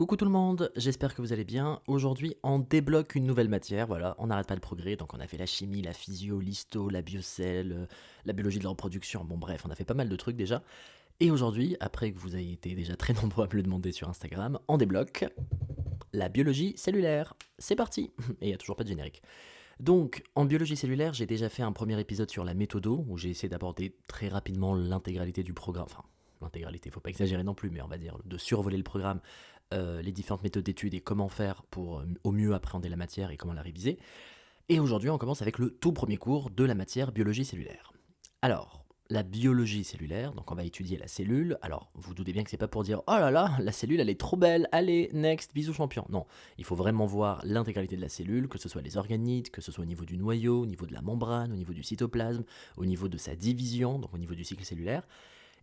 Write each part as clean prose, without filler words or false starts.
Coucou tout le monde, j'espère que vous allez bien. Aujourd'hui, on débloque une nouvelle matière, voilà, on n'arrête pas le progrès, donc on a fait la chimie, la physio, l'histo, la biocell, la biologie de la reproduction, bon bref, on a fait pas mal de trucs déjà. Et aujourd'hui, après que vous ayez été déjà très nombreux à me le demander sur Instagram, on débloque la biologie cellulaire. C'est parti. Et il n'y a toujours pas de générique. Donc, en biologie cellulaire, j'ai déjà fait un premier épisode sur la méthodo, où j'ai essayé d'aborder très rapidement l'intégralité du programme. Enfin, l'intégralité, faut pas exagérer non plus, mais on va dire de survoler le programme, les différentes méthodes d'études et comment faire pour au mieux appréhender la matière et comment la réviser. Et aujourd'hui, on commence avec le tout premier cours de la matière biologie cellulaire. Alors, la biologie cellulaire, donc on va étudier la cellule. Alors, vous doutez bien que c'est pas pour dire oh là là, la cellule elle est trop belle, allez, next, bisous champion. Non, il faut vraiment voir l'intégralité de la cellule, que ce soit les organites, que ce soit au niveau du noyau, au niveau de la membrane, au niveau du cytoplasme, au niveau de sa division, donc au niveau du cycle cellulaire.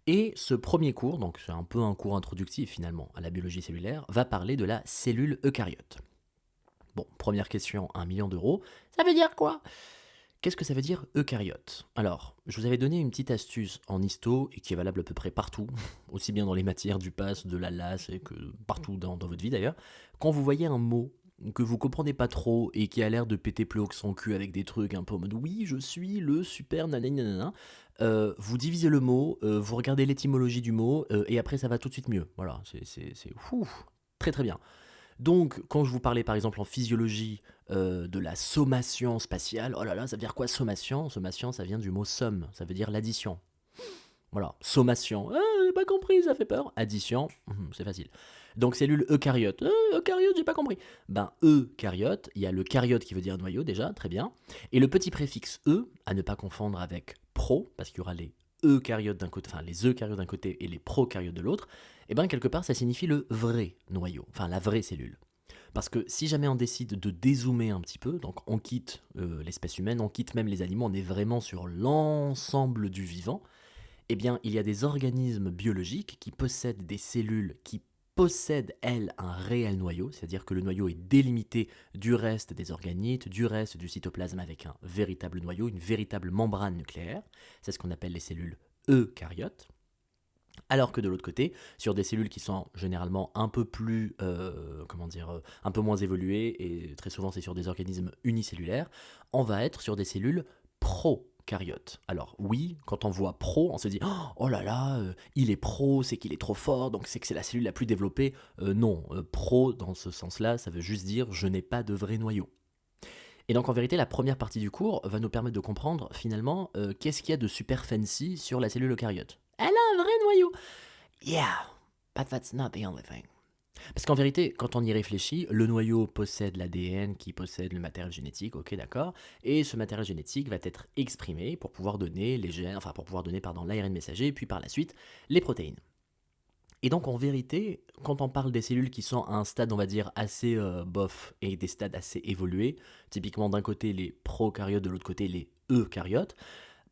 Et ce premier cours, donc c'est un peu un cours introductif finalement à la biologie cellulaire, va parler de la cellule eucaryote. Bon, première question, 1 million d'euros. Ça veut dire quoi? Qu'est-ce que ça veut dire eucaryote? Alors, je vous avais donné une petite astuce en histo et qui est valable à peu près partout, aussi bien dans les matières du PASS, de la LAS et que partout dans votre vie d'ailleurs. Quand vous voyez un mot que vous comprenez pas trop et qui a l'air de péter plus haut que son cul avec des trucs un peu en mode oui, je suis le super nanana, vous divisez le mot, vous regardez l'étymologie du mot et après ça va tout de suite mieux. Voilà, c'est ouf, très très bien. Donc, quand je vous parlais par exemple en physiologie de la sommation spatiale, oh là là, ça veut dire quoi sommation? Sommation, ça vient du mot somme, ça veut dire l'addition. Voilà, sommation, ah, j'ai pas compris, ça fait peur. Addition, c'est facile. Donc, cellule eucaryote, eucaryote, j'ai pas compris. Ben, eucaryote, il y a le caryote qui veut dire noyau déjà, très bien. Et le petit préfixe e, à ne pas confondre avec pro, parce qu'il y aura les eucaryotes d'un côté, enfin les eucaryotes d'un côté et les procaryotes de l'autre, et ben quelque part ça signifie le vrai noyau, enfin la vraie cellule. Parce que si jamais on décide de dézoomer un petit peu, donc on quitte l'espèce humaine, on quitte même les animaux, on est vraiment sur l'ensemble du vivant, eh bien il y a des organismes biologiques qui possèdent des cellules qui possèdent, elles, un réel noyau, c'est-à-dire que le noyau est délimité du reste des organites, du reste du cytoplasme avec un véritable noyau, une véritable membrane nucléaire. C'est ce qu'on appelle les cellules eucaryotes. Alors que de l'autre côté, sur des cellules qui sont généralement un peu plus, un peu moins évoluées, et très souvent c'est sur des organismes unicellulaires, on va être sur des cellules prokaryotes. Alors oui, quand on voit pro, on se dit oh là là, il est pro, c'est qu'il est trop fort, donc c'est que c'est la cellule la plus développée. Non, pro dans ce sens-là, ça veut juste dire je n'ai pas de vrai noyau. Et donc en vérité, la première partie du cours va nous permettre de comprendre finalement qu'est-ce qu'il y a de super fancy sur la cellule eucaryote. Elle a un vrai noyau. Yeah, but that's not the only thing. Parce qu'en vérité, quand on y réfléchit, le noyau possède l'ADN qui possède le matériel génétique, ok d'accord, et ce matériel génétique va être exprimé pour pouvoir donner les gènes, enfin pour pouvoir donner pardon l'ARN messager, puis par la suite les protéines. Et donc en vérité, quand on parle des cellules qui sont à un stade, on va dire, assez bof et des stades assez évolués, typiquement d'un côté les prokaryotes, de l'autre côté les eucaryotes,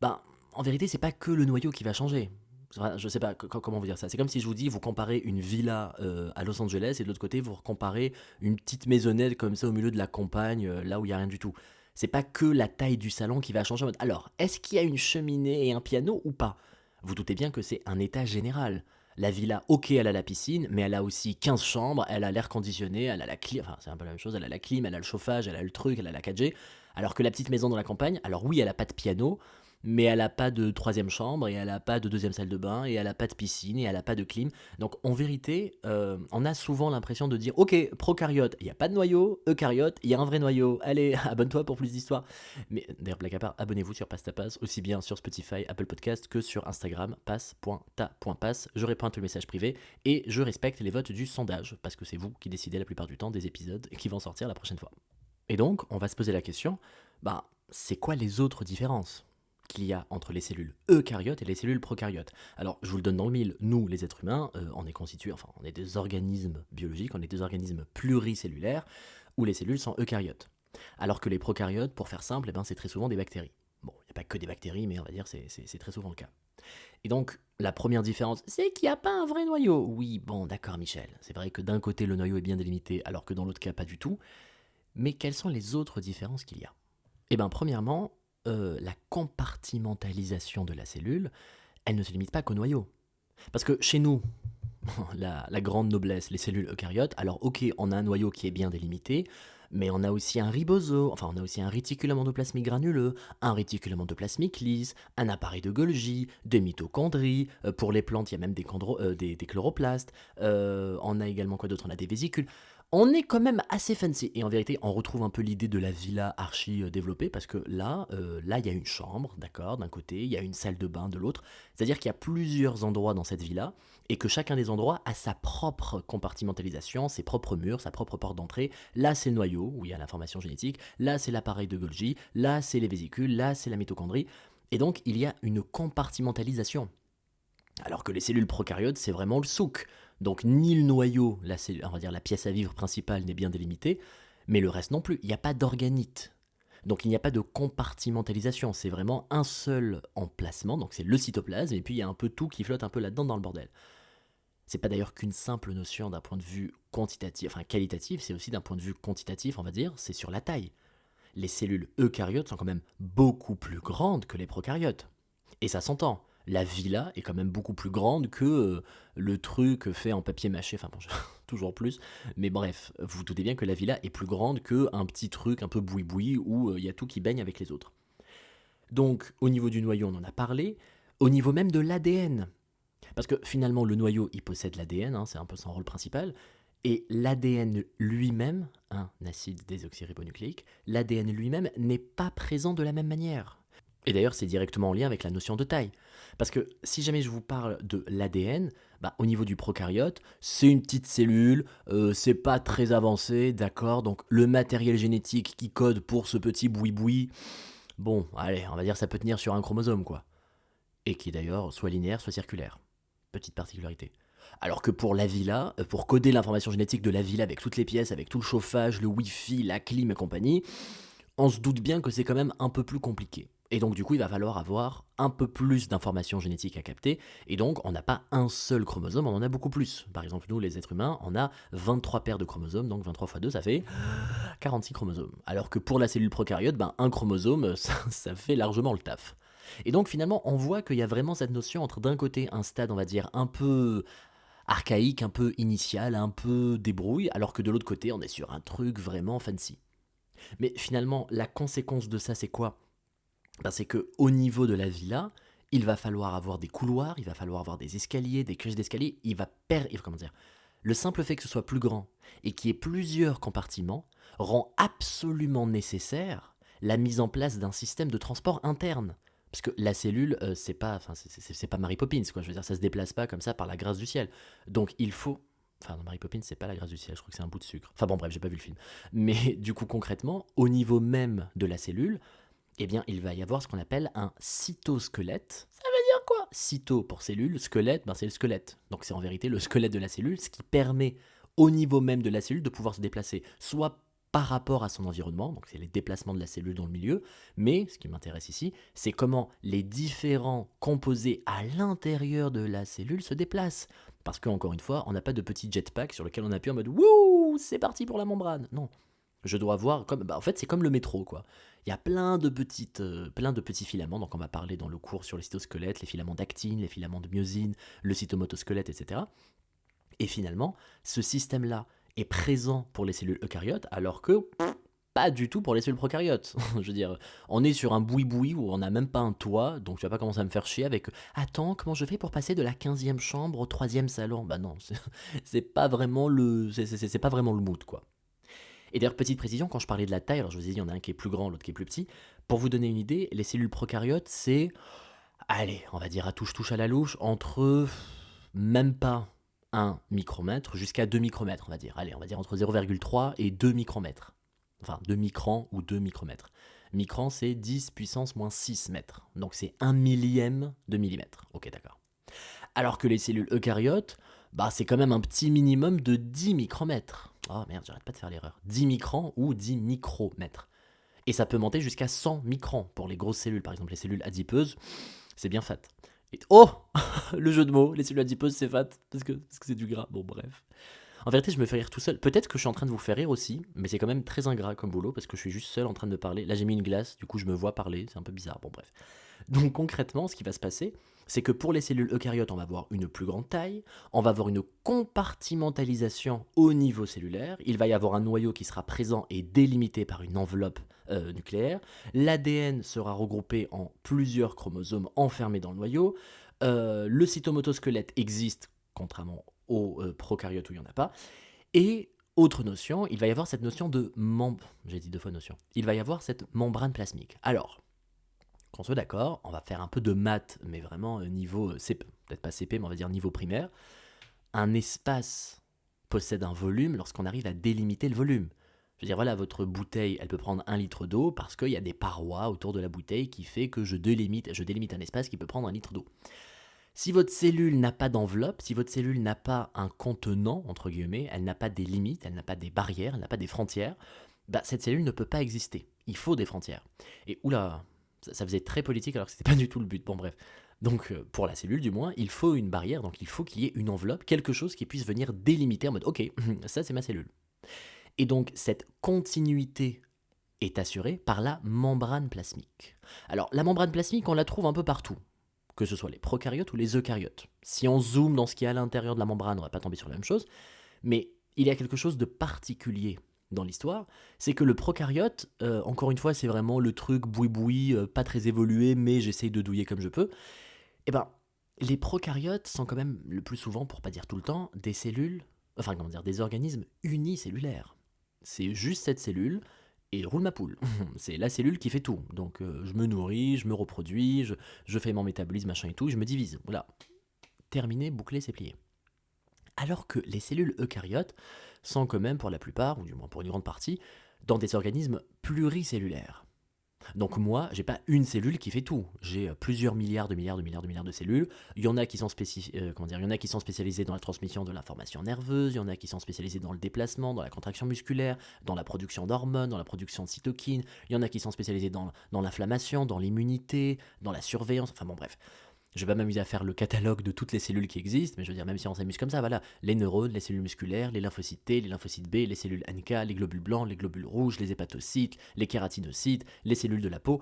ben en vérité c'est pas que le noyau qui va changer. Enfin, je sais pas comment vous dire ça. C'est comme si je vous dis, vous comparez une villa à Los Angeles et de l'autre côté vous comparez une petite maisonnette comme ça au milieu de la campagne, là où il y a rien du tout. C'est pas que la taille du salon qui va changer. Alors, est-ce qu'il y a une cheminée et un piano ou pas? Vous doutez bien que c'est un état général. La villa, ok, elle a la piscine, mais elle a aussi 15 chambres, elle a l'air conditionné, elle a la clim, enfin c'est un peu la même chose, elle a la clim, elle a le chauffage, elle a le truc, elle a la 4G. Alors que la petite maison dans la campagne, alors oui, elle a pas de piano, mais elle a pas de troisième chambre, et elle a pas de deuxième salle de bain, et elle a pas de piscine, et elle a pas de clim. Donc en vérité, on a souvent l'impression de dire, ok, prokaryote, il n'y a pas de noyau, eucaryote, il y a un vrai noyau, allez, abonne-toi pour plus d'histoires. Mais d'ailleurs, blague à part, abonnez-vous sur Pastapass, aussi bien sur Spotify, Apple Podcast que sur Instagram, pass.ta.pass. Je réponds à tous les messages privés et je respecte les votes du sondage, parce que c'est vous qui décidez la plupart du temps des épisodes qui vont sortir la prochaine fois. Et donc, on va se poser la question, c'est quoi les autres différences qu'il y a entre les cellules eucaryotes et les cellules prokaryotes? Alors, je vous le donne dans le mille, nous, les êtres humains, on est constitués, enfin, on est des organismes biologiques, on est des organismes pluricellulaires, où les cellules sont eucaryotes. Alors que les prokaryotes, pour faire simple, c'est très souvent des bactéries. Bon, il n'y a pas que des bactéries, mais on va dire c'est très souvent le cas. Et donc, la première différence, c'est qu'il n'y a pas un vrai noyau. Oui, bon, d'accord, Michel. C'est vrai que d'un côté, le noyau est bien délimité, alors que dans l'autre cas, pas du tout. Mais quelles sont les autres différences qu'il y a? Eh bien, premièrement, la compartimentalisation de la cellule, elle ne se limite pas qu'au noyau. Parce que chez nous, la grande noblesse, les cellules eucaryotes. Alors ok, on a un noyau qui est bien délimité, mais on a aussi un ribosome, enfin on a aussi un réticulum endoplasmique granuleux, un réticulum endoplasmique lisse, un appareil de Golgi, des mitochondries, pour les plantes il y a même des chloroplastes, on a également quoi d'autre, on a des vésicules. On est quand même assez fancy, et en vérité on retrouve un peu l'idée de la villa archi développée, parce que là il y a une chambre, d'accord, d'un côté, il y a une salle de bain de l'autre, c'est-à-dire qu'il y a plusieurs endroits dans cette villa, et que chacun des endroits a sa propre compartimentalisation, ses propres murs, sa propre porte d'entrée. Là, c'est le noyau, où il y a l'information génétique. Là, c'est l'appareil de Golgi. Là, c'est les vésicules. Là, c'est la mitochondrie. Et donc, il y a une compartimentalisation. Alors que les cellules prokaryotes, c'est vraiment le souk. Donc, ni le noyau, on va dire la pièce à vivre principale, n'est bien délimitée, mais le reste non plus. Il n'y a pas d'organite. Donc il n'y a pas de compartimentalisation, c'est vraiment un seul emplacement, donc c'est le cytoplasme, et puis il y a un peu tout qui flotte un peu là-dedans dans le bordel. C'est pas d'ailleurs qu'une simple notion d'un point de vue quantitatif, enfin qualitatif, c'est aussi d'un point de vue quantitatif, on va dire, c'est sur la taille. Les cellules eucaryotes sont quand même beaucoup plus grandes que les prokaryotes. Et ça s'entend. La villa est quand même beaucoup plus grande que le truc fait en papier mâché, enfin bon, toujours plus. Mais bref, vous vous doutez bien que la villa est plus grande qu'un petit truc un peu boui-boui où il y a tout qui baigne avec les autres. Donc, au niveau du noyau, on en a parlé. Au niveau même de l'ADN, parce que finalement, le noyau, il possède l'ADN, hein, c'est un peu son rôle principal. Et l'ADN lui-même, un acide désoxyribonucléique, l'ADN lui-même n'est pas présent de la même manière. Et d'ailleurs, c'est directement en lien avec la notion de taille. Parce que si jamais je vous parle de l'ADN, bah, au niveau du prokaryote, c'est une petite cellule, c'est pas très avancé, d'accord. Donc le matériel génétique qui code pour ce petit boui-boui, bon, allez, on va dire ça peut tenir sur un chromosome, quoi. Et qui est d'ailleurs soit linéaire, soit circulaire. Petite particularité. Alors que pour la villa, pour coder l'information génétique de la villa avec toutes les pièces, avec tout le chauffage, le wifi, la clim et compagnie, on se doute bien que c'est quand même un peu plus compliqué. Et donc du coup, il va falloir avoir un peu plus d'informations génétiques à capter, et donc on n'a pas un seul chromosome, on en a beaucoup plus. Par exemple, nous, les êtres humains, on a 23 paires de chromosomes, donc 23 fois 2, ça fait 46 chromosomes. Alors que pour la cellule prokaryote, ben, un chromosome, ça fait largement le taf. Et donc finalement, on voit qu'il y a vraiment cette notion entre d'un côté un stade, on va dire, un peu archaïque, un peu initial, un peu débrouille, alors que de l'autre côté, on est sur un truc vraiment fancy. Mais finalement, la conséquence de ça, c'est quoi? Ben, c'est que au niveau de la villa, il va falloir avoir des couloirs, il va falloir avoir des escaliers, des cages d'escalier. Comment dire? Le simple fait que ce soit plus grand et qu'il y ait plusieurs compartiments rend absolument nécessaire la mise en place d'un système de transport interne. Parce que la cellule, c'est pas Mary Poppins, quoi. Je veux dire, ça se déplace pas comme ça par la grâce du ciel. Donc il faut. Enfin, non, Mary Poppins, c'est pas la grâce du ciel, je crois que c'est un bout de sucre. Enfin bon, bref, j'ai pas vu le film. Mais du coup, concrètement, au niveau même de la cellule, eh bien, il va y avoir ce qu'on appelle un cytosquelette. Ça veut dire quoi? Cyto pour cellule, squelette, ben c'est le squelette. Donc c'est en vérité le squelette de la cellule, ce qui permet au niveau même de la cellule de pouvoir se déplacer, soit par rapport à son environnement, donc c'est les déplacements de la cellule dans le milieu, mais ce qui m'intéresse ici, c'est comment les différents composés à l'intérieur de la cellule se déplacent. Parce qu'encore une fois, on n'a pas de petit jetpack sur lequel on appuie en mode wouh, c'est parti pour la membrane. Non, je dois voir comme, en fait, c'est comme le métro, quoi. Il y a plein de petits filaments, donc on va parler dans le cours sur le cytosquelette, les filaments d'actine, les filaments de myosine, le cytomotosquelette, etc. Et finalement, ce système-là est présent pour les cellules eucaryotes, alors que pas du tout pour les cellules prokaryotes. Je veux dire, on est sur un boui-boui où on n'a même pas un toit, donc tu vas pas commencer à me faire chier avec attends, comment je fais pour passer de la 15e chambre au 3e salon? Bah non, c'est pas vraiment c'est pas vraiment le mood, quoi. Et d'ailleurs, petite précision, quand je parlais de la taille, alors je vous ai dit, il y en a un qui est plus grand, l'autre qui est plus petit. Pour vous donner une idée, les cellules prokaryotes, c'est, allez, on va dire à touche-touche à la louche, entre même pas 1 micromètre jusqu'à 2 micromètres, on va dire. Allez, on va dire entre 0,3 et 2 micromètres. Enfin, 2 microns ou 2 micromètres. Micron, c'est 10 puissance moins 6 mètres. Donc c'est 1 millième de millimètre. Ok, d'accord. Alors que les cellules eucaryotes, bah, c'est quand même un petit minimum de 10 micromètres. Oh merde, j'arrête pas de faire l'erreur. 10 microns ou 10 micromètres. Et ça peut monter jusqu'à 100 microns pour les grosses cellules. Par exemple, les cellules adipeuses, c'est bien fat. Oh le jeu de mots, les cellules adipeuses, c'est fat, parce que c'est du gras. Bon, bref. En vérité, je me fais rire tout seul. Peut-être que je suis en train de vous faire rire aussi, mais c'est quand même très ingrat comme boulot parce que je suis juste seul en train de parler. Là, j'ai mis une glace, du coup, je me vois parler, c'est un peu bizarre. Bon, bref. Donc concrètement, ce qui va se passer, c'est que pour les cellules eucaryotes, on va avoir une plus grande taille, on va avoir une compartimentalisation au niveau cellulaire, il va y avoir un noyau qui sera présent et délimité par une enveloppe nucléaire, l'ADN sera regroupé en plusieurs chromosomes enfermés dans le noyau, le cytomotosquelette existe, contrairement aux prokaryotes où il n'y en a pas, et autre notion, il va y avoir cette notion de membre, j'ai dit deux fois notion, il va y avoir cette membrane plasmique. Alors, qu'on soit d'accord, on va faire un peu de maths, mais vraiment niveau CP, peut-être pas CP, mais on va dire niveau primaire. Un espace possède un volume lorsqu'on arrive à délimiter le volume. Je veux dire, voilà, votre bouteille, elle peut prendre 1 litre d'eau parce qu'il y a des parois autour de la bouteille qui fait que je délimite un espace qui peut prendre 1 litre d'eau. Si votre cellule n'a pas d'enveloppe, si votre cellule n'a pas un contenant, entre guillemets, elle n'a pas des limites, elle n'a pas des barrières, elle n'a pas des frontières, bah, cette cellule ne peut pas exister. Il faut des frontières. Et oula, ça faisait très politique alors que c'était pas du tout le but. Bon bref. Donc pour la cellule du moins, il faut une barrière, donc il faut qu'il y ait une enveloppe, quelque chose qui puisse venir délimiter en mode ok, ça c'est ma cellule. Et donc cette continuité est assurée par la membrane plasmique. Alors la membrane plasmique, on la trouve un peu partout, que ce soit les prokaryotes ou les eucaryotes. Si on zoome dans ce qui est à l'intérieur de la membrane, on va pas tomber sur la même chose, mais il y a quelque chose de particulier dans l'histoire, c'est que le prokaryote, encore une fois, c'est vraiment le truc boui-boui, pas très évolué, mais j'essaye de douiller comme je peux. Eh ben, les prokaryotes sont quand même, le plus souvent, pour pas dire tout le temps, des cellules, enfin, comment dire, des organismes unicellulaires. C'est juste cette cellule, et roule ma poule. C'est la cellule qui fait tout. Donc, je me nourris, je me reproduis, je fais mon métabolisme, machin et tout, je me divise. Voilà. Terminé, bouclé, c'est plié. Alors que les cellules eucaryotes sont quand même pour la plupart, ou du moins pour une grande partie, dans des organismes pluricellulaires. Donc moi, j'ai pas une cellule qui fait tout. J'ai plusieurs milliards de cellules. Il y en a qui sont il y en a qui sont spécialisées dans la transmission de l'information nerveuse. Il y en a qui sont spécialisées dans le déplacement, dans la contraction musculaire, dans la production d'hormones, dans la production de cytokines. Il y en a qui sont spécialisées dans l'inflammation, dans l'immunité, dans la surveillance. Enfin bon, bref. Je vais pas m'amuser à faire le catalogue de toutes les cellules qui existent, mais je veux dire, même si on s'amuse comme ça, voilà, les neurones, les cellules musculaires, les lymphocytes T, les lymphocytes B, les cellules NK, les globules blancs, les globules rouges, les hépatocytes, les kératinocytes, les cellules de la peau.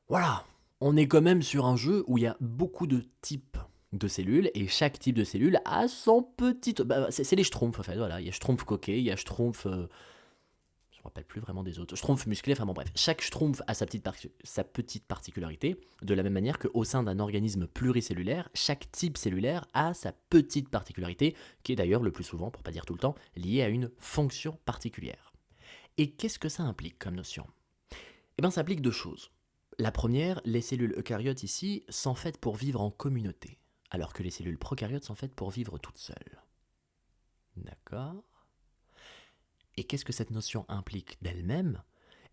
Voilà, on est quand même sur un jeu où il y a beaucoup de types de cellules, et chaque type de cellule a son petit... Bah, c'est les schtroumpfs, en fait, voilà, il y a schtroumpf coquet, il y a schtroumpf... je me rappelle plus vraiment des autres. Schtroumpf musclé, enfin bon bref. Chaque schtroumpf a sa petite particularité, de la même manière qu'au sein d'un organisme pluricellulaire, chaque type cellulaire a sa petite particularité, qui est d'ailleurs le plus souvent, pour pas dire tout le temps, liée à une fonction particulière. Et qu'est-ce que ça implique comme notion? Eh bien ça implique deux choses. La première, les cellules eucaryotes ici sont faites pour vivre en communauté, alors que les cellules prokaryotes sont faites pour vivre toutes seules. D'accord. Et qu'est-ce que cette notion implique d'elle-même?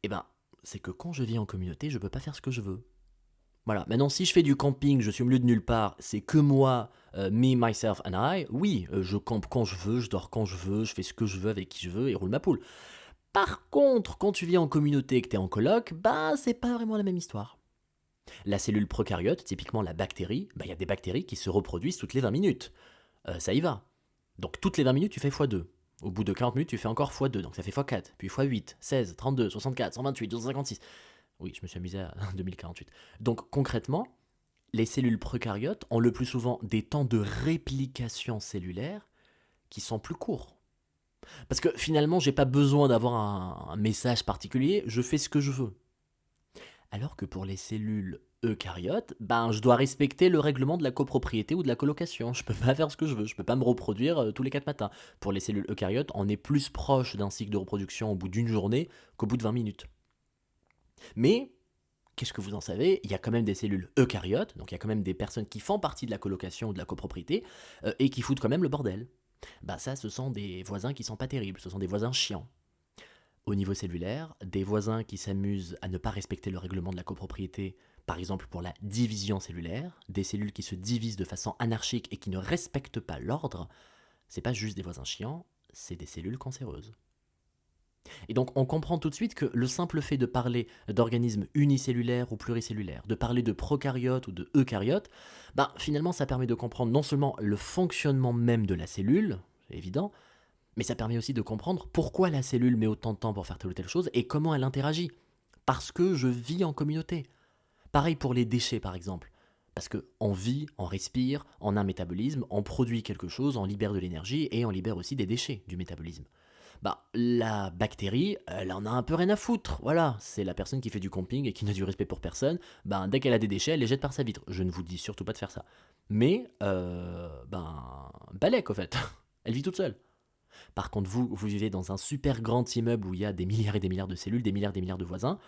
Eh ben, c'est que quand je vis en communauté, je peux pas faire ce que je veux. Voilà. Maintenant, si je fais du camping, je suis au milieu de nulle part, c'est que moi, me, myself and I, oui, je campe quand je veux, je dors quand je veux, je fais ce que je veux avec qui je veux et roule ma poule. Par contre, quand tu vis en communauté et que t'es en coloc, bah, c'est pas vraiment la même histoire. La cellule prokaryote, typiquement la bactérie, bah, y a des bactéries qui se reproduisent toutes les 20 minutes. Ça y va. Donc toutes les 20 minutes, tu fais x2. Au bout de 40 minutes, tu fais encore x2, donc ça fait x4, puis x8, 16, 32, 64, 128, 256. Oui, je me suis amusé à 2048. Donc concrètement, les cellules prokaryotes ont le plus souvent des temps de réplication cellulaire qui sont plus courts. Parce que finalement, j'ai pas besoin d'avoir un message particulier, je fais ce que je veux. Alors que pour les cellules eucaryotes, ben je dois respecter le règlement de la copropriété ou de la colocation. Je peux pas faire ce que je veux, je peux pas me reproduire tous les 4 matins. Pour les cellules eucaryotes, on est plus proche d'un cycle de reproduction au bout d'une journée qu'au bout de 20 minutes. Mais, qu'est-ce que vous en savez? Il y a quand même des cellules eucaryotes, donc il y a quand même des personnes qui font partie de la colocation ou de la copropriété, et qui foutent quand même le bordel. Bah ça, ce sont des voisins qui sont pas terribles, ce sont des voisins chiants. Au niveau cellulaire, des voisins qui s'amusent à ne pas respecter le règlement de la copropriété, par exemple pour la division cellulaire, des cellules qui se divisent de façon anarchique et qui ne respectent pas l'ordre, c'est pas juste des voisins chiants, c'est des cellules cancéreuses. Et donc on comprend tout de suite que le simple fait de parler d'organismes unicellulaires ou pluricellulaires, de parler de prokaryotes ou de eucaryotes, ben, finalement ça permet de comprendre non seulement le fonctionnement même de la cellule, c'est évident, Mais ça permet aussi de comprendre pourquoi la cellule met autant de temps pour faire telle ou telle chose et comment elle interagit. Parce que je vis en communauté. Pareil pour les déchets par exemple. Parce qu'on vit, on respire, on a un métabolisme, on produit quelque chose, on libère de l'énergie et on libère aussi des déchets du métabolisme. Bah, la bactérie, elle en a un peu rien à foutre. Voilà, c'est la personne qui fait du camping et qui n'a du respect pour personne. Ben, dès qu'elle a des déchets, elle les jette par sa vitre. Je ne vous dis surtout pas de faire ça. Mais, balèque, au fait. Elle vit toute seule. Par contre, vous vivez dans un super grand immeuble où il y a des milliards et des milliards de cellules, des milliards de voisins.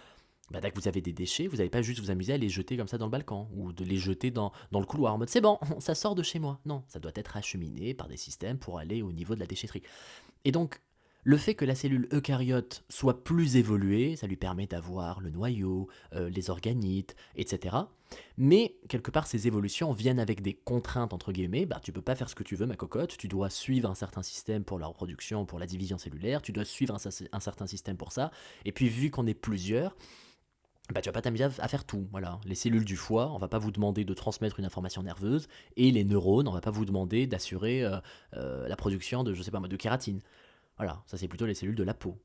Bah, dès que vous avez des déchets, vous n'allez pas juste vous amuser à les jeter comme ça dans le balcon ou de les jeter dans le couloir en mode c'est bon, ça sort de chez moi. Non, ça doit être acheminé par des systèmes pour aller au niveau de la déchetterie. Et donc, le fait que la cellule eucaryote soit plus évoluée, ça lui permet d'avoir le noyau, les organites, etc. Mais quelque part, ces évolutions viennent avec des contraintes, entre guillemets. Bah, tu peux pas faire ce que tu veux, ma cocotte. Tu dois suivre un certain système pour la reproduction, pour la division cellulaire. Tu dois suivre un certain système pour ça. Et puis, vu qu'on est plusieurs, bah, tu vas pas t'amuser à faire tout. Voilà. Les cellules du foie, on va pas vous demander de transmettre une information nerveuse. Et les neurones, on va pas vous demander d'assurer la production de, je sais pas moi, de kératine. Voilà, ça c'est plutôt les cellules de la peau.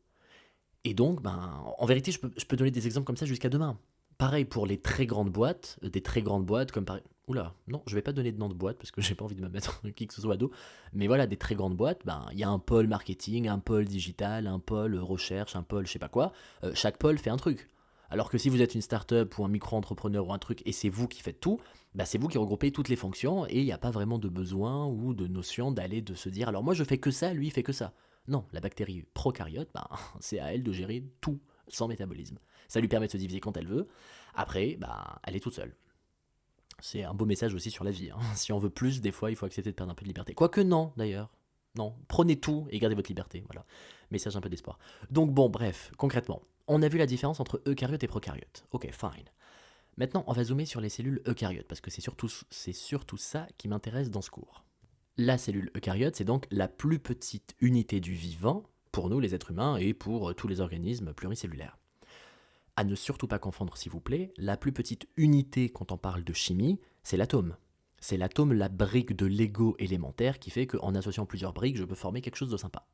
Et donc, ben, en vérité, je peux donner des exemples comme ça jusqu'à demain. Pareil pour les très grandes boîtes, des très grandes boîtes comme par... Oula, non, je vais pas donner de nom de boîte parce que j'ai pas envie de me mettre qui que ce soit à dos. Mais voilà, des très grandes boîtes, ben, il y a un pôle marketing, un pôle digital, un pôle recherche, un pôle je sais pas quoi. Chaque pôle fait un truc. Alors que si vous êtes une start-up ou un micro-entrepreneur ou un truc et c'est vous qui faites tout, bah c'est vous qui regroupez toutes les fonctions et il n'y a pas vraiment de besoin ou de notion d'aller de se dire alors moi je fais que ça, lui il fait que ça. Non, la bactérie prokaryote, bah, c'est à elle de gérer tout son métabolisme. Ça lui permet de se diviser quand elle veut. Après, bah, elle est toute seule. C'est un beau message aussi sur la vie. Hein. Si on veut plus, des fois, il faut accepter de perdre un peu de liberté. Quoique non, d'ailleurs. Non, prenez tout et gardez votre liberté. Voilà. Message un peu d'espoir. Donc bon, bref, concrètement, on a vu la différence entre eucaryotes et prokaryotes. Ok, fine. Maintenant, on va zoomer sur les cellules eucaryotes, parce que c'est surtout ça qui m'intéresse dans ce cours. La cellule eucaryote, c'est donc la plus petite unité du vivant, pour nous les êtres humains et pour tous les organismes pluricellulaires. À ne surtout pas confondre, s'il vous plaît, la plus petite unité quand on parle de chimie, c'est l'atome. C'est l'atome, la brique de Lego élémentaire qui fait qu'en associant plusieurs briques, je peux former quelque chose de sympa.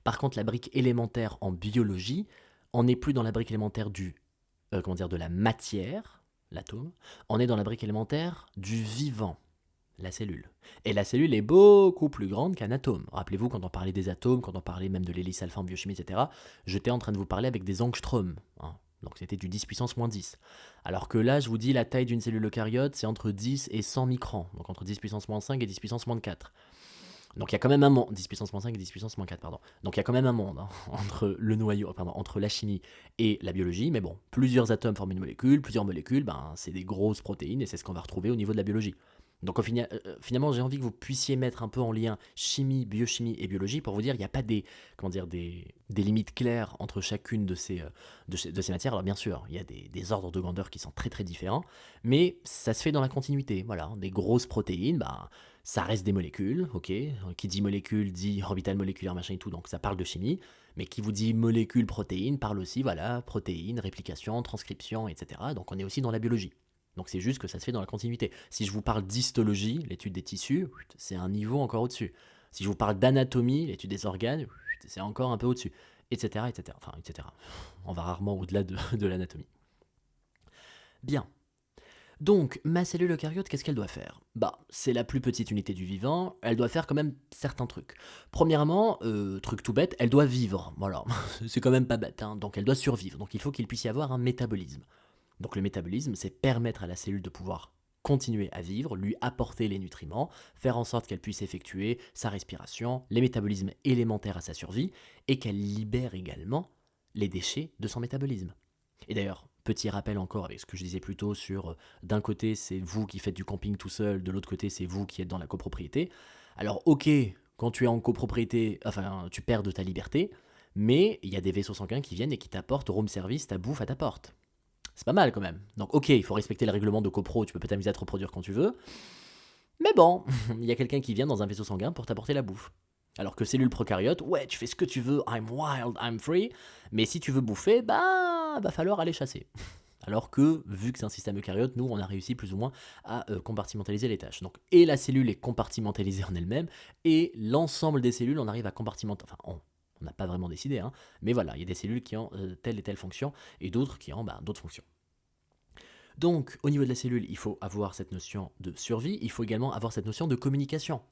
Par contre, la brique élémentaire en biologie, on n'est plus dans la brique élémentaire de la matière, l'atome, on est dans la brique élémentaire du vivant, la cellule. Et la cellule est beaucoup plus grande qu'un atome. Rappelez-vous, quand on parlait des atomes, quand on parlait même de l'hélice alpha en biochimie, etc., j'étais en train de vous parler avec des angstroms. Hein. Donc c'était du 10 puissance moins 10. Alors que là, je vous dis, la taille d'une cellule eucaryote, c'est entre 10 et 100 microns. Donc entre 10 puissance moins 5 et 10 puissance moins 4. Donc il y a quand même un monde, 10 puissance moins 5 et 10 puissance moins 4, pardon. Donc il y a quand même un monde hein, entre le noyau, pardon, entre la chimie et la biologie, mais bon, plusieurs atomes forment une molécule, plusieurs molécules, ben, c'est des grosses protéines et c'est ce qu'on va retrouver au niveau de la biologie. Donc finalement, j'ai envie que vous puissiez mettre un peu en lien chimie, biochimie et biologie pour vous dire qu'il n'y a pas des limites claires entre chacune de ces matières. Alors bien sûr, il y a des ordres de grandeur qui sont très très différents, mais ça se fait dans la continuité. Voilà, des grosses protéines, bah, ça reste des molécules, ok. Qui dit molécule dit orbital moléculaire, machin et tout, donc ça parle de chimie. Mais qui vous dit molécule, protéine, parle aussi, voilà, protéines, réplication, transcription, etc. Donc on est aussi dans la biologie. Donc c'est juste que ça se fait dans la continuité. Si je vous parle d'histologie, l'étude des tissus, c'est un niveau encore au-dessus. Si je vous parle d'anatomie, l'étude des organes, c'est encore un peu au-dessus. Etc., etc. Enfin, etc. On va rarement au-delà de l'anatomie. Bien. Donc, ma cellule eucaryote, qu'est-ce qu'elle doit faire? Bah, c'est la plus petite unité du vivant, elle doit faire quand même certains trucs. Premièrement, truc tout bête, elle doit vivre, voilà. C'est quand même pas bête, hein. Donc elle doit survivre, donc il faut qu'il puisse y avoir un métabolisme. Donc le métabolisme, c'est permettre à la cellule de pouvoir continuer à vivre, lui apporter les nutriments, faire en sorte qu'elle puisse effectuer sa respiration, les métabolismes élémentaires à sa survie, et qu'elle libère également les déchets de son métabolisme. Et d'ailleurs, petit rappel encore avec ce que je disais plus tôt sur d'un côté c'est vous qui faites du camping tout seul, de l'autre côté c'est vous qui êtes dans la copropriété. Alors ok, quand tu es en copropriété, enfin tu perds de ta liberté, mais il y a des vaisseaux sanguins qui viennent et qui t'apportent room service, ta bouffe à ta porte. C'est pas mal quand même. Donc ok, il faut respecter le règlement de copro, tu peux pas t'amuser à te reproduire quand tu veux. Mais bon, il y a quelqu'un qui vient dans un vaisseau sanguin pour t'apporter la bouffe. Alors que cellule prokaryote, ouais, tu fais ce que tu veux, I'm wild, I'm free. Mais si tu veux bouffer, bah, va falloir aller chasser. Alors que, vu que c'est un système eucaryote, nous, on a réussi plus ou moins à compartimentaliser les tâches. Donc, et la cellule est compartimentalisée en elle-même, et l'ensemble des cellules, on arrive à compartimentaliser. Enfin, on n'a pas vraiment décidé, hein, mais voilà, il y a des cellules qui ont telle et telle fonction, et d'autres qui ont d'autres fonctions. Donc, au niveau de la cellule, il faut avoir cette notion de survie, il faut également avoir cette notion de communication.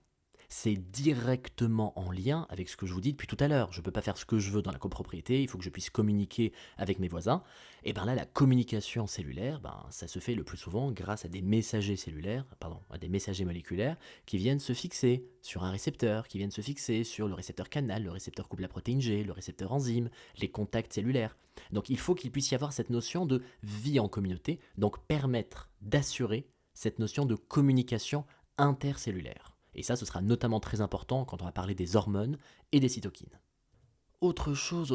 C'est directement en lien avec ce que je vous dis depuis tout à l'heure. Je ne peux pas faire ce que je veux dans la copropriété, il faut que je puisse communiquer avec mes voisins. Et bien là, la communication cellulaire, ça se fait le plus souvent grâce à des messagers cellulaires, pardon, à des messagers moléculaires qui viennent se fixer sur un récepteur, qui viennent se fixer sur le récepteur canal, le récepteur couple à protéine G, le récepteur enzyme, les contacts cellulaires. Donc il faut qu'il puisse y avoir cette notion de vie en communauté, donc permettre d'assurer cette notion de communication intercellulaire. Et ça, ce sera notamment très important quand on va parler des hormones et des cytokines. Autre chose.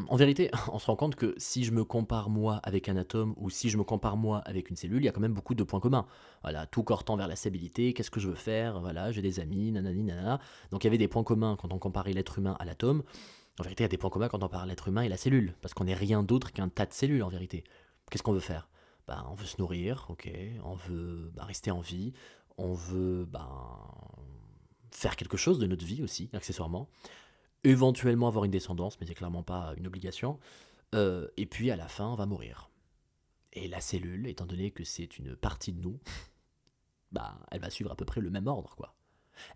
En vérité, on se rend compte que si je me compare moi avec un atome ou si je me compare moi avec une cellule, il y a quand même beaucoup de points communs. Voilà, tout corps tend vers la stabilité, qu'est-ce que je veux faire, voilà, j'ai des amis, nanani, nanana. Donc il y avait des points communs quand on comparait l'être humain à l'atome. En vérité, il y a des points communs quand on parle l'être humain et la cellule, parce qu'on n'est rien d'autre qu'un tas de cellules en vérité. Qu'est-ce qu'on veut faire? On veut se nourrir, ok, on veut rester en vie, on veut faire quelque chose de notre vie aussi, accessoirement, éventuellement avoir une descendance, mais c'est clairement pas une obligation, et puis à la fin, on va mourir. Et la cellule, étant donné que c'est une partie de nous, elle va suivre à peu près le même ordre, quoi.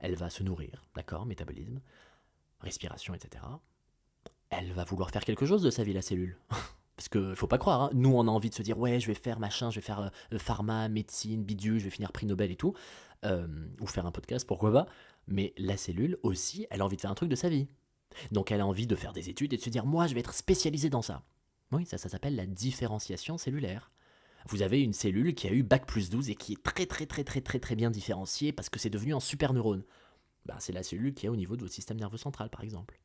Elle va se nourrir, d'accord, métabolisme, respiration, etc. Elle va vouloir faire quelque chose de sa vie, la cellule. Parce que faut pas croire, hein. Nous on a envie de se dire ouais je vais faire machin, je vais faire pharma, médecine, bidule, je vais finir prix Nobel et tout, ou faire un podcast, pourquoi pas. Mais la cellule aussi, elle a envie de faire un truc de sa vie. Donc elle a envie de faire des études et de se dire moi je vais être spécialisé dans ça. Oui, ça s'appelle la différenciation cellulaire. Vous avez une cellule qui a eu bac plus 12 et qui est très très très très très très bien différenciée parce que c'est devenu un super neurone. C'est la cellule qui est au niveau de votre système nerveux central par exemple.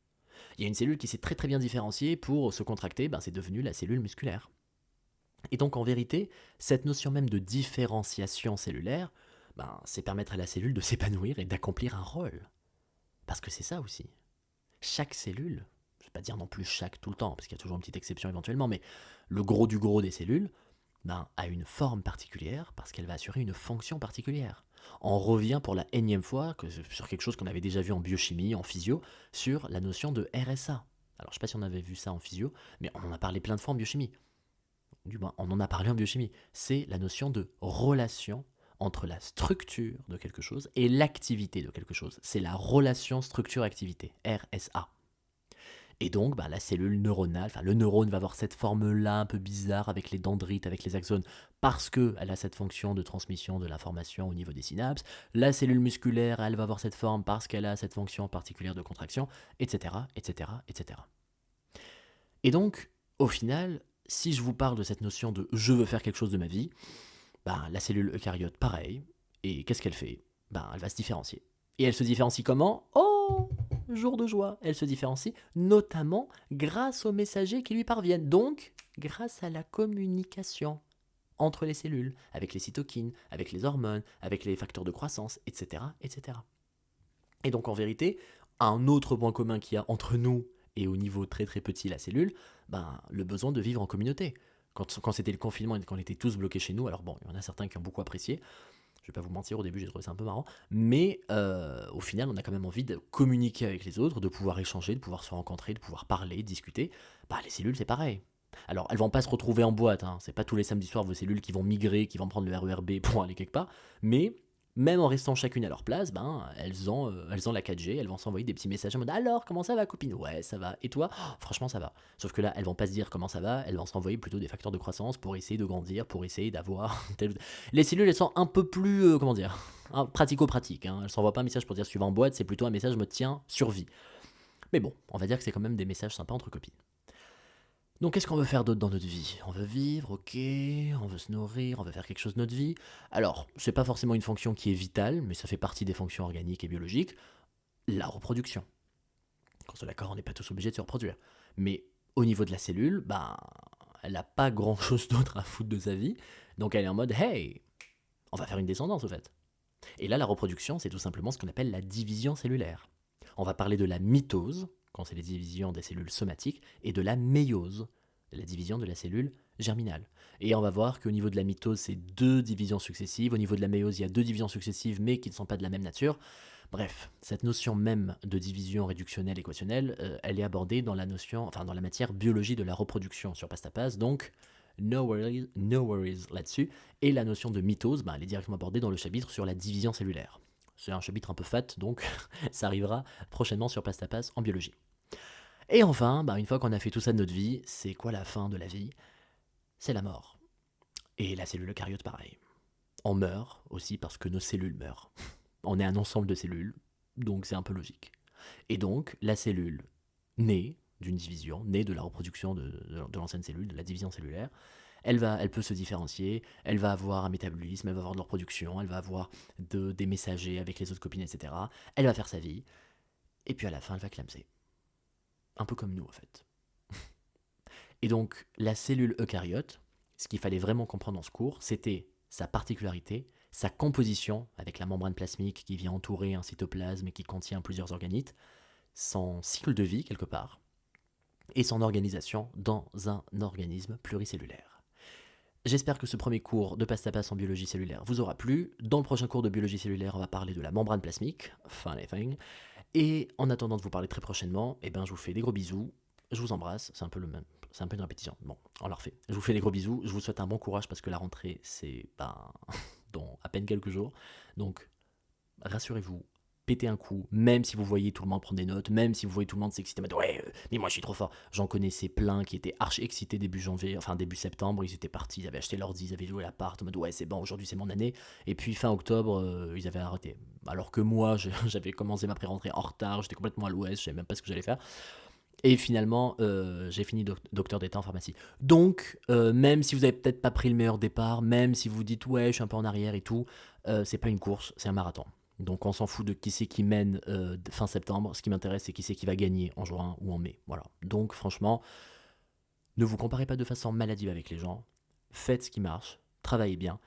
Il y a une cellule qui s'est très très bien différenciée pour se contracter, c'est devenu la cellule musculaire. Et donc en vérité, cette notion même de différenciation cellulaire, c'est permettre à la cellule de s'épanouir et d'accomplir un rôle. Parce que c'est ça aussi. Chaque cellule, je ne vais pas dire non plus chaque tout le temps, parce qu'il y a toujours une petite exception éventuellement, mais le gros du gros des cellules, a une forme particulière parce qu'elle va assurer une fonction particulière. On revient pour la énième fois sur quelque chose qu'on avait déjà vu en biochimie, en physio, sur la notion de RSA. Alors je ne sais pas si on avait vu ça en physio, mais on en a parlé plein de fois en biochimie. Du moins, on en a parlé en biochimie. C'est la notion de relation entre la structure de quelque chose et l'activité de quelque chose. C'est la relation structure-activité, RSA. Et donc, la cellule neuronale, le neurone va avoir cette forme-là un peu bizarre avec les dendrites, avec les axones, parce qu'elle a cette fonction de transmission de l'information au niveau des synapses. La cellule musculaire, elle va avoir cette forme parce qu'elle a cette fonction particulière de contraction, etc., etc., etc. Et donc, au final, si je vous parle de cette notion de « je veux faire quelque chose de ma vie », la cellule eucaryote, pareil. Et qu'est-ce qu'elle fait? Elle va se différencier. Et elle se différencie comment? Oh, jour de joie. Elle se différencie notamment grâce aux messagers qui lui parviennent. Donc, grâce à la communication entre les cellules, avec les cytokines, avec les hormones, avec les facteurs de croissance, etc., etc. Et donc, en vérité, un autre point commun qu'il y a entre nous et au niveau très très petit, la cellule, le besoin de vivre en communauté. Quand c'était le confinement et qu'on était tous bloqués chez nous, alors bon, il y en a certains qui ont beaucoup apprécié, je vais pas vous mentir, au début j'ai trouvé ça un peu marrant, mais au final on a quand même envie de communiquer avec les autres, de pouvoir échanger, de pouvoir se rencontrer, de pouvoir parler, de discuter. Les cellules c'est pareil. Alors elles vont pas se retrouver en boîte, hein. C'est pas tous les samedis soirs vos cellules qui vont migrer, qui vont prendre le RERB pour aller quelque part, mais même en restant chacune à leur place, elles ont la 4G, elles vont s'envoyer des petits messages en mode alors comment ça va copine? Ouais ça va, et toi? Oh, franchement ça va. Sauf que là elles vont pas se dire comment ça va, elles vont s'envoyer plutôt des facteurs de croissance pour essayer de grandir, pour essayer d'avoir les cellules elles sont un peu plus pratico-pratiques, hein. Elles s'envoient pas un message pour dire suivant en boîte, c'est plutôt un message me tiens survie. Mais bon, on va dire que c'est quand même des messages sympas entre copines. Donc qu'est-ce qu'on veut faire d'autre dans notre vie? On veut vivre, ok, on veut se nourrir, on veut faire quelque chose de notre vie. Alors, c'est pas forcément une fonction qui est vitale, mais ça fait partie des fonctions organiques et biologiques. La reproduction. Quand c'est d'accord, on n'est pas tous obligés de se reproduire. Mais au niveau de la cellule, elle n'a pas grand-chose d'autre à foutre de sa vie. Donc elle est en mode, hey, on va faire une descendance au fait. Et là, la reproduction, c'est tout simplement ce qu'on appelle la division cellulaire. On va parler de la mitose, quand c'est les divisions des cellules somatiques, et de la méiose, la division de la cellule germinale. Et on va voir qu'au niveau de la mitose, c'est deux divisions successives. Au niveau de la méiose, il y a deux divisions successives, mais qui ne sont pas de la même nature. Bref, cette notion même de division réductionnelle équationnelle, elle est abordée dans la notion, enfin dans la matière biologie de la reproduction sur Pastapas, donc no worries là-dessus. Et la notion de mitose, elle est directement abordée dans le chapitre sur la division cellulaire. C'est un chapitre un peu fat, donc ça arrivera prochainement sur Pastapas en biologie. Et enfin, une fois qu'on a fait tout ça de notre vie, c'est quoi la fin de la vie? C'est la mort. Et la cellule eucaryote, pareil. On meurt aussi parce que nos cellules meurent. On est un ensemble de cellules, donc c'est un peu logique. Et donc, la cellule naît d'une division, naît de la reproduction de l'ancienne cellule, de la division cellulaire. Elle peut se différencier, elle va avoir un métabolisme, elle va avoir de la reproduction, elle va avoir des messagers avec les autres copines, etc. Elle va faire sa vie, et puis à la fin, elle va clamser. Un peu comme nous, en fait. Et donc, la cellule eucaryote, ce qu'il fallait vraiment comprendre dans ce cours, c'était sa particularité, sa composition, avec la membrane plasmique qui vient entourer un cytoplasme et qui contient plusieurs organites, son cycle de vie, quelque part, et son organisation dans un organisme pluricellulaire. J'espère que ce premier cours de Pastapas en biologie cellulaire vous aura plu. Dans le prochain cours de biologie cellulaire, on va parler de la membrane plasmique, funny thing. Et en attendant de vous parler très prochainement, je vous fais des gros bisous, je vous embrasse, c'est un peu une répétition. Bon, on la refait. Je vous fais des gros bisous, je vous souhaite un bon courage parce que la rentrée, c'est dans à peine quelques jours. Donc, rassurez-vous, pétez un coup, même si vous voyez tout le monde prendre des notes, même si vous voyez tout le monde s'exciter, ouais, mais moi je suis trop fort. J'en connaissais plein qui étaient archi excités début janvier, enfin début septembre, ils étaient partis, ils avaient acheté l'ordi, ils avaient joué l'appart, en mode ouais c'est bon, aujourd'hui c'est mon année. Et puis fin octobre, ils avaient arrêté. Alors que moi, j'avais commencé ma pré-rentrée en retard, j'étais complètement à l'ouest, je savais même pas ce que j'allais faire. Et finalement, j'ai fini docteur d'état en pharmacie. Donc, même si vous avez peut-être pas pris le meilleur départ, même si vous dites ouais, je suis un peu en arrière et tout, c'est pas une course, c'est un marathon. Donc on s'en fout de qui c'est qui mène fin septembre. Ce qui m'intéresse, c'est qui c'est qui va gagner en juin ou en mai. Voilà. Donc franchement, ne vous comparez pas de façon maladive avec les gens. Faites ce qui marche, travaillez bien.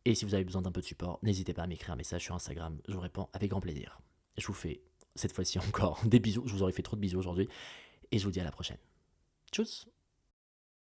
Et si vous avez besoin d'un peu de support, n'hésitez pas à m'écrire un message sur Instagram. Je vous réponds avec grand plaisir. Je vous fais cette fois-ci encore des bisous. Je vous aurais fait trop de bisous aujourd'hui. Et je vous dis à la prochaine. Tchuss!